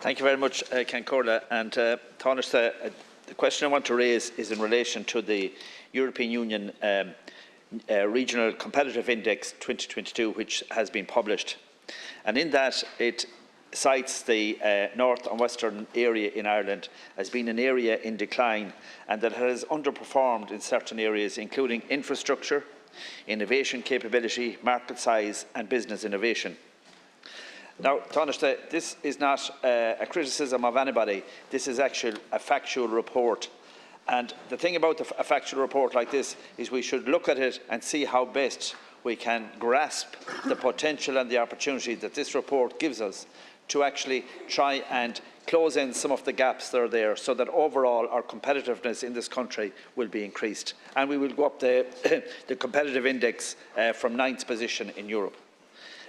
Thank you very much, Ken Corla. And Tánaiste, the question I want to raise is in relation to the European Union Regional Competitive Index 2022, which has been published. And in that, it cites the north and western area in Ireland as being an area in decline and that has underperformed in certain areas, including infrastructure, innovation capability, market size and business innovation. Now, Tánaiste, this is not a criticism of anybody. This is actually a factual report. And the thing about a factual report like this is we should look at it and see how best we can grasp the potential and the opportunity that this report gives us to actually try and close in some of the gaps that are there so that overall our competitiveness in this country will be increased. And we will go up the competitive index from 9th position in Europe.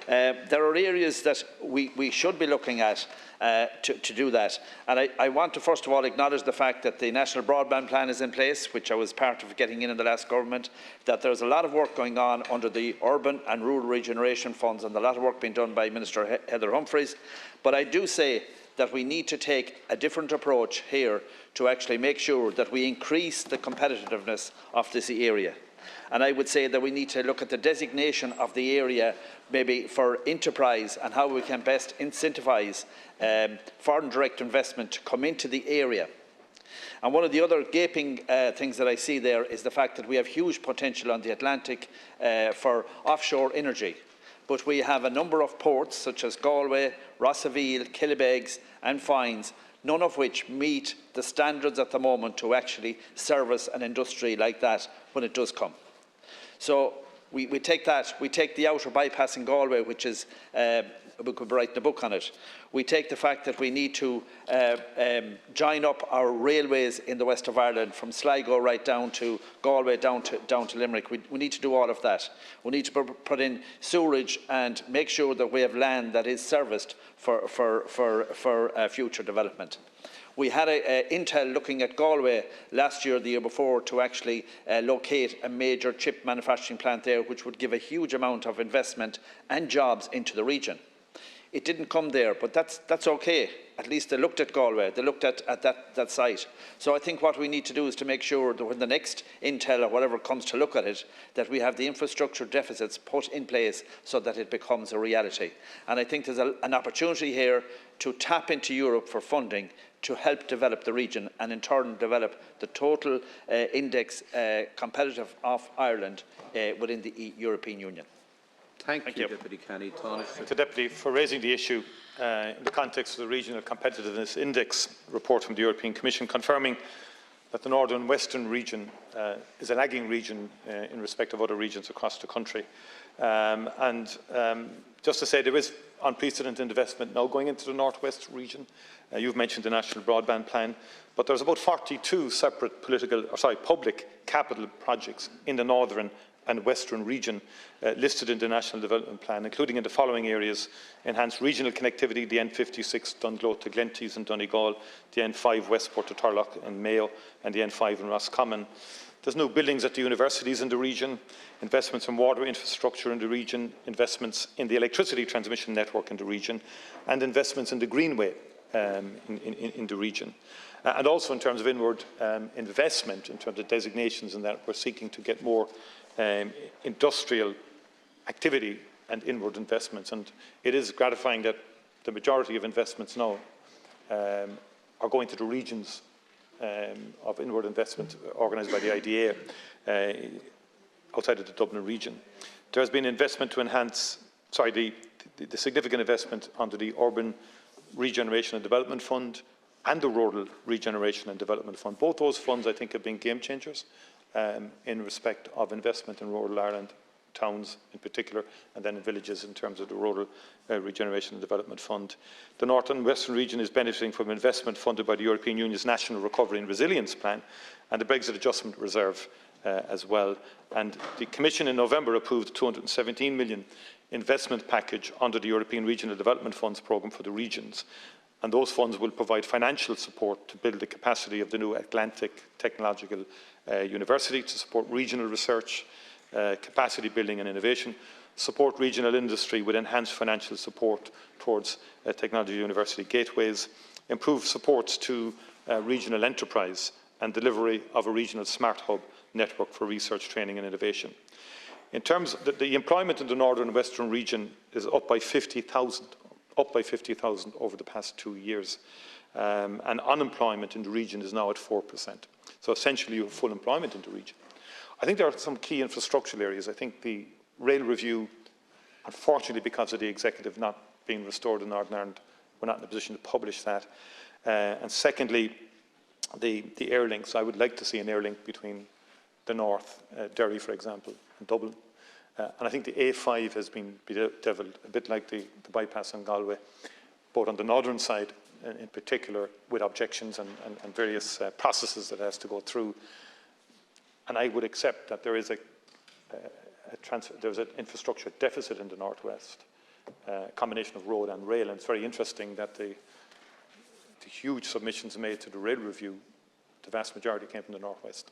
There are areas that we should be looking at to do that. And I want to first of all acknowledge the fact that the National Broadband Plan is in place, which I was part of getting in the last government, that there's a lot of work going on under the Urban and Rural Regeneration Funds and a lot of work being done by Minister Heather Humphreys. But I do say that we need to take a different approach here to actually make sure that we increase the competitiveness of this area. And I would say that we need to look at the designation of the area maybe for enterprise and how we can best incentivise foreign direct investment to come into the area. And one of the other gaping things that I see there is the fact that we have huge potential on the Atlantic for offshore energy. But we have a number of ports such as Galway, Rossaveel, Killybegs and Foynes, none of which meet the standards at the moment to actually service an industry like that when it does come. So we take that, we take the outer bypass in Galway, which is, we could write a book on it. We take the fact that we need to join up our railways in the west of Ireland from Sligo right down to Galway, down to Limerick. We need to do all of that. We need to put in sewerage and make sure that we have land that is serviced for future development. We had Intel looking at Galway last year, the year before, to actually locate a major chip manufacturing plant there, which would give a huge amount of investment and jobs into the region. It didn't come there, but that's okay. At least they looked at Galway, they looked at that site. So I think what we need to do is to make sure that when the next Intel or whatever comes to look at it, that we have the infrastructure deficits put in place so that it becomes a reality. And I think there's an opportunity here to tap into Europe for funding to help develop the region and in turn develop the total index competitive of Ireland within the European Union. Thank you, Deputy Canney. Thank the Deputy for raising the issue in the context of the Regional Competitiveness Index report from the European Commission, confirming that the Northern and Western region is a lagging region in respect of other regions across the country. Just to say, there is unprecedented investment now going into the North West region. You've mentioned the National Broadband Plan, but there's about 42 separate public capital projects in the Northern and Western region listed in the National Development Plan, including in the following areas: enhanced regional connectivity, the N56 Dunglow to Glentees and Donegal, the N5 Westport to Turlock and Mayo, and the N5 in Roscommon. There's new buildings at the universities in the region, investments in water infrastructure in the region, investments in the electricity transmission network in the region, and investments in the Greenway in the region. And also in terms of inward investment, in terms of designations, and that we're seeking to get more industrial activity and inward investments. And it is gratifying that the majority of investments now are going to the regions of inward investment organised by the IDA outside of the Dublin region. There has been investment to enhance, the significant investment under the Urban Regeneration and Development Fund and the Rural Regeneration and Development Fund. Both those funds, I think, have been game changers in respect of investment in rural Ireland, towns in particular, and then in villages in terms of the Rural Regeneration and Development Fund. The North and Western region is benefiting from investment funded by the European Union's National Recovery and Resilience Plan and the Brexit Adjustment Reserve as well. And the Commission in November approved a €217 million investment package under the European Regional Development Funds programme for the regions. And those funds will provide financial support to build the capacity of the new Atlantic Technological University to support regional research, capacity building and innovation, support regional industry with enhanced financial support towards technology university gateways, improve supports to regional enterprise and delivery of a regional smart hub network for research, training and innovation. In terms of the employment in the northern and western region is up by 50,000 over the past 2 years. And unemployment in the region is now at 4%. So essentially you have full employment in the region. I think there are some key infrastructural areas. I think the rail review, unfortunately because of the executive not being restored in Northern Ireland, we're not in a position to publish that. And secondly, the air links. I would like to see an air link between the north, Derry for example, and Dublin. And I think the A5 has been bedeviled, a bit like the bypass in Galway, both on the northern side in particular, with objections and various processes that it has to go through. And I would accept that there is there's an infrastructure deficit in the northwest, a combination of road and rail. And it's very interesting that the huge submissions made to the rail review, the vast majority came from the northwest.